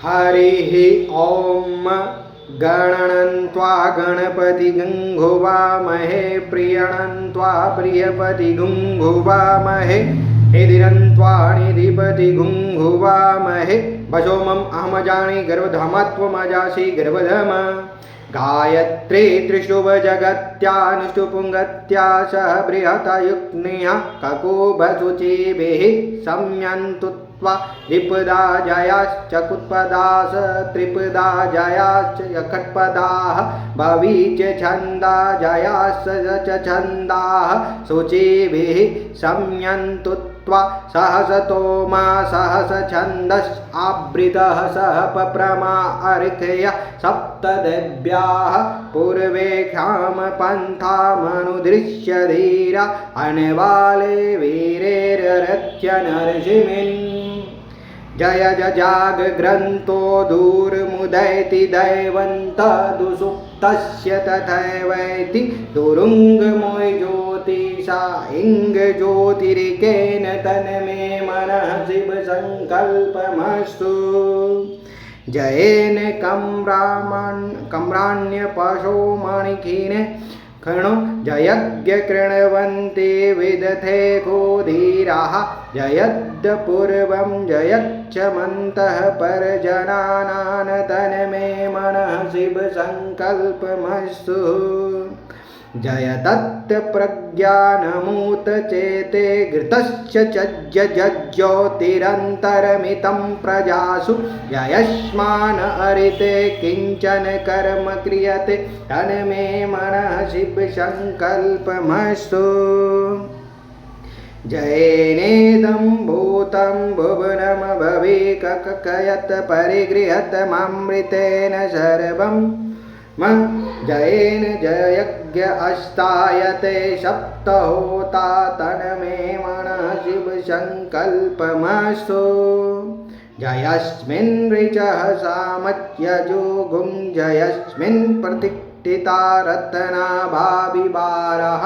हरिः ॐ गणन्त्वा गणपतिगुंहुवामहे प्रियणन्त्वा प्रियपतिगुंहुवामहे निधिरन्त्वा निधिपतिगुंहुवामहे वसोमम् अहमजानि गर्भधामत्वमजासि गर्भधम गायत्री त्रिशुभजगत्यानुष्टुपुङ्गत्या सह बृहतयुक्निः ककुभशुचिभिः सम्यन्तु द्विपदा जयाश्च कुत्पदास त्रिपदा जयाश्च यखट्पदाः भवीच छन्दा जयाश्च च छन्दाः शुचिभिः सम्यन्तु सहसतोमा सहस छन्दस् आवृतः सह पप्रमा अर्घ्य सप्तदेव्याः पूर्वेख्याम पन्थामनुदृश्य धीरा अनवाले वीरेररथ्य नरसिंहिन् जय जजाग्रन्थो दूरमुदैति दैवन्तदुसुप्तस्य तथैवैति दुरुङ्गमोय ज्योतिषा इङ्गज्योतिरिकेन तन्मे मनः शिवसङ्कल्पमस्तु जयेन कम्राण्यपशो मणिखिने खणो जयज्ञ कृण्वन्ति विदथे धीराः जयद्पूर्वं जयच्छमन्तः परजनानां तन्मे मनः शिवसङ्कल्पमस्तु जय तत्प्रज्ञानमूत चेते घृतश्च ज्योतिरन्तरमितं प्रजासु जयस्मान् अरिते किञ्चन कर्म क्रियते तन्मे मनः शिवसङ्कल्पमस्तु जयेनेदं भूतं भुवनं भविककयत् परिगृहत मामृतेन सर्वं जयेन जयज्ञ अस्तायते सप्तहोता तन्मे मनः शिवसङ्कल्पमस्तु जयस्मिन् ऋचः सामत्यजुगुं जयस्मिन् प्रतिष्ठिता रत्नाभाविवारः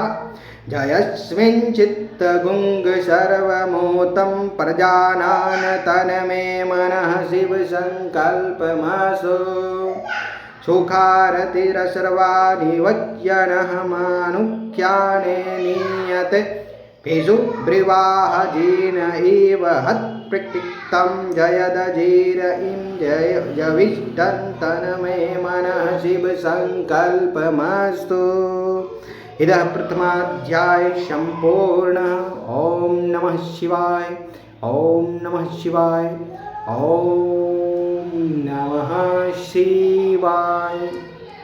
जयस्मिन् चित्तगुङ्ग सर्वमूतं प्रजानान् तन्मे मनः शिवसङ्कल्पमस्तु सुखारतिरसर्वानिवज्यनः मानुख्याने नीयते पिषु ब्रिवाहजीन इव हत्प्रतिक्तं जयदजीर इं जयविष्टं तन्मे मनः शिवसङ्कल्पमस्तु इदः प्रथमाध्याय सम्पूर्णः ॐ नमः शिवाय ॐ नमः शिवाय ॐ नमः शिवाय।